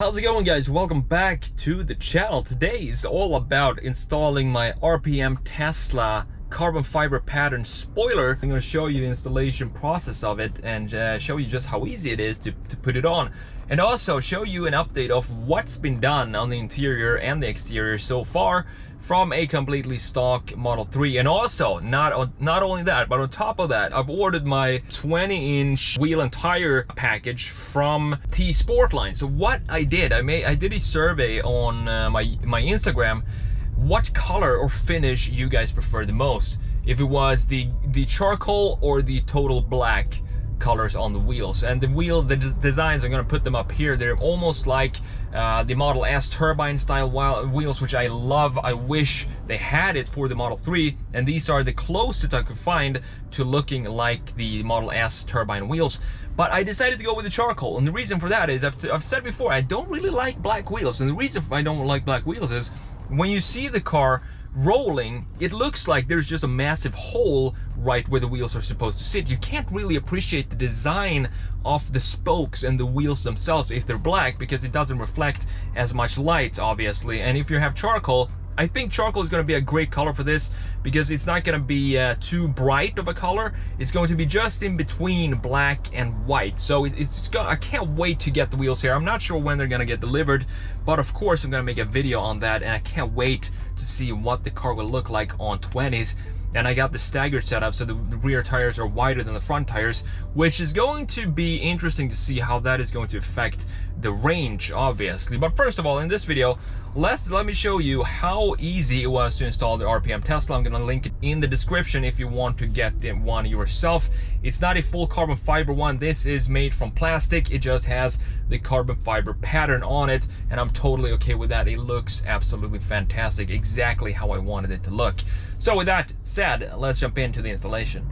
How's it going, guys? Welcome back to the channel. Today is all about installing my RPM Tesla carbon fiber pattern spoiler. I'm going to show you the installation process of it and show you just how easy it is to put it on, and also show you an update of what's been done on the interior and the exterior so far from a completely stock Model 3. And also, not only that, but on top of that, I've ordered my 20-inch wheel and tire package from T-Sportline. So what I did, I did a survey on my Instagram, what color or finish you guys prefer the most. If it was the charcoal or the total black colors on the wheels. And the designs, I'm gonna put them up here. They're almost like the Model S turbine style wheels, which I love. I wish they had it for the Model 3, and these are the closest I could find to looking like the Model S turbine wheels. But I decided to go with the charcoal, and the reason for that is I've said before, I don't really like black wheels. And the reason I don't like black wheels is when you see the car rolling, it looks like there's just a massive hole right where the wheels are supposed to sit. You can't really appreciate the design of the spokes and the wheels themselves if they're black, because it doesn't reflect as much light, obviously. And if you have charcoal, I think charcoal is going to be a great color for this, because it's not going to be too bright of a color. It's going to be just in between black and white. So I can't wait to get the wheels here. I'm not sure when they're going to get delivered, but of course I'm going to make a video on that, and I can't wait to see what the car will look like on 20s. And I got the staggered setup, so the rear tires are wider than the front tires, which is going to be interesting to see how that is going to affect the range, obviously. But first of all, in this video, let me show you how easy it was to install the RPM Tesla. I'm gonna link it in the description if you want to get one yourself. It's not a full carbon fiber one. This is made from plastic. It just has the carbon fiber pattern on it, and I'm totally okay with that. It looks absolutely fantastic, exactly how I wanted it to look. So with that said, let's jump into the installation.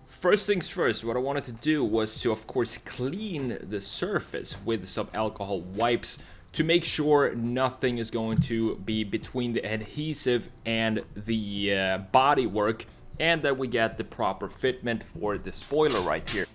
First things first, what I wanted to do was to, of course, clean the surface with some alcohol wipes to make sure nothing is going to be between the adhesive and the bodywork, and that we get the proper fitment for the spoiler right here.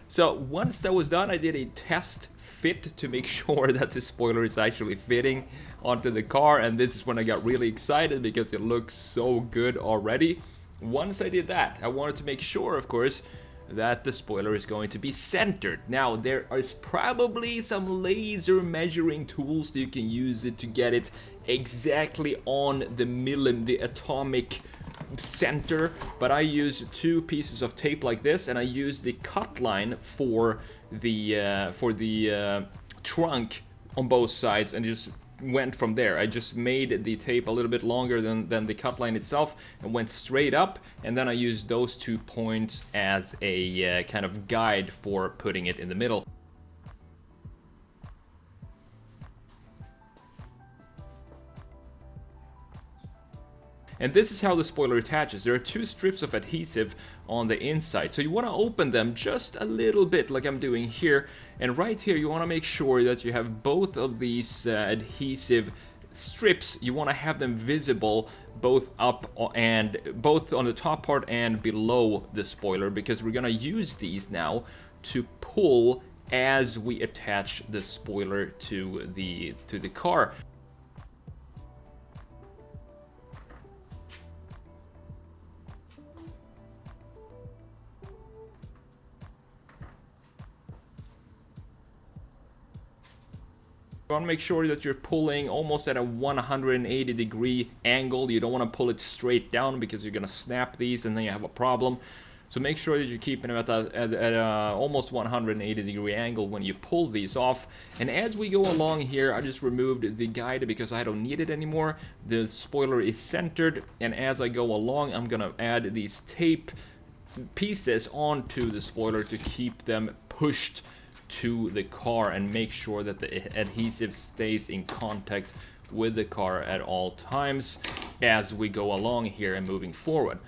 So once that was done, I did a test fit to make sure that the spoiler is actually fitting onto the car, and this is when I got really excited because it looks so good already. Once I did that, I wanted to make sure, of course, that the spoiler is going to be centered. Now, there is probably some laser measuring tools that you can use it to get it exactly on the atomic center, but I use two pieces of tape like this, and I use the cut line for the trunk on both sides, and just went from there. I just made the tape a little bit longer than the cut line itself and went straight up, and then I used those 2 points as a kind of guide for putting it in the middle. And this is how the spoiler attaches. There are two strips of adhesive on the inside, so you want to open them just a little bit like I'm doing here, and right here you want to make sure that you have both of these adhesive strips. You want to have them visible both up and both on the top part and below the spoiler, because we're gonna use these now to pull as we attach the spoiler to the car. You want to make sure that you're pulling almost at a 180-degree angle. You don't want to pull it straight down because you're going to snap these and then you have a problem. So make sure that you're keeping them at a almost 180-degree angle when you pull these off. And as we go along here, I just removed the guide because I don't need it anymore. The spoiler is centered, and as I go along, I'm going to add these tape pieces onto the spoiler to keep them pushed to the car and make sure that the adhesive stays in contact with the car at all times as we go along here and moving forward.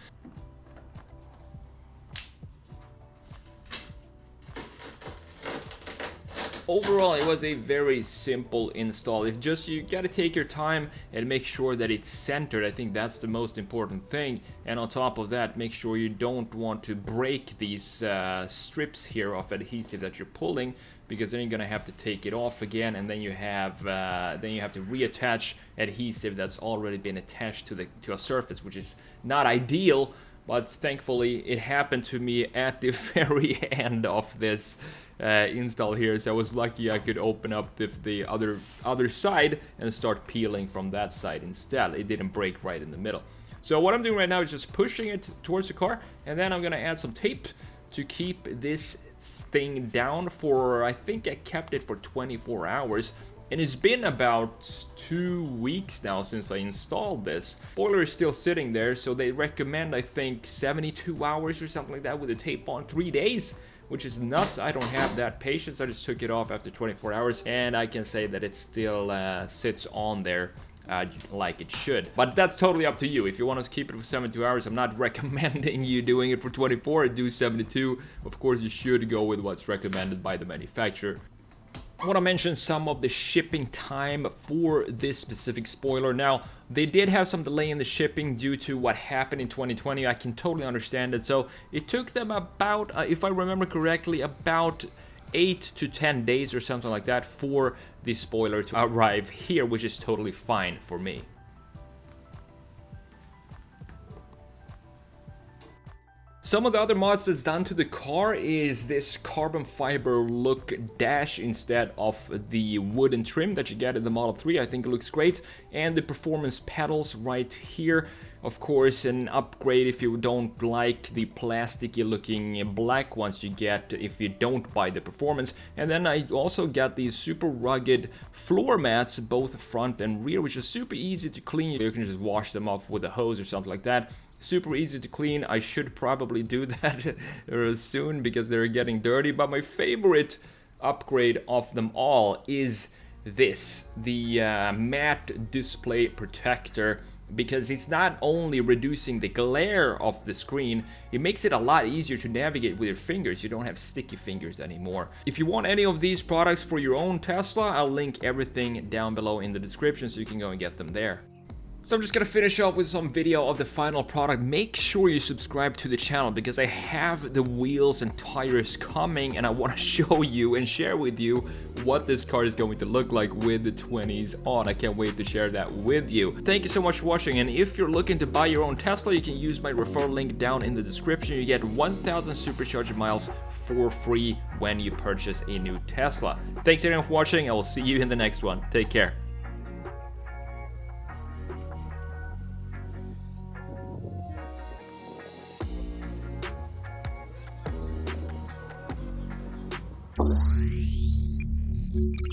Overall, it was a very simple install. If just you gotta take your time and make sure that it's centered. I think that's the most important thing. And on top of that, make sure you don't want to break these strips here of adhesive that you're pulling, because then you're gonna have to take it off again, and then you have to reattach adhesive that's already been attached to a surface, which is not ideal. But thankfully, it happened to me at the very end of this install here, so I was lucky I could open up the other side and start peeling from that side instead. It didn't break right in the middle. So what I'm doing right now is just pushing it towards the car, and then I'm gonna add some tape to keep this thing down for, I think I kept it for 24 hours. And it's been about 2 weeks now since I installed this. Spoiler is still sitting there, so they recommend, I think, 72 hours or something like that with the tape on, 3 days, which is nuts. I don't have that patience. I just took it off after 24 hours, and I can say that it still sits on there like it should. But that's totally up to you. If you want to keep it for 72 hours, I'm not recommending you doing it for 24 and do 72. Of course, you should go with what's recommended by the manufacturer. I want to mention some of the shipping time for this specific spoiler. Now, they did have some delay in the shipping due to what happened in 2020. I can totally understand it. So it took them about, if I remember correctly, about 8 to 10 days or something like that for the spoiler to arrive here, which is totally fine for me. Some of the other mods that's done to the car is this carbon fiber look dash instead of the wooden trim that you get in the Model 3. I think it looks great. And the performance pedals right here. Of course, an upgrade if you don't like the plasticky looking black ones you get if you don't buy the performance. And then I also got these super rugged floor mats, both front and rear, which is super easy to clean. You can just wash them off with a hose or something like that. Super easy to clean. I should probably do that soon because they're getting dirty. But my favorite upgrade of them all is this, the matte display protector, because it's not only reducing the glare of the screen, it makes it a lot easier to navigate with your fingers. You don't have sticky fingers anymore. If you want any of these products for your own Tesla, I'll link everything down below in the description so you can go and get them there. So I'm just gonna finish off with some video of the final product. Make sure you subscribe to the channel because I have the wheels and tires coming, and I want to show you and share with you what this car is going to look like with the 20s on. I can't wait to share that with you. Thank you so much for watching, and if you're looking to buy your own Tesla, you can use my referral link down in the description. You get 1,000 supercharger miles for free when you purchase a new Tesla. Thanks everyone for watching. I will see you in the next one. Take care. Thank you.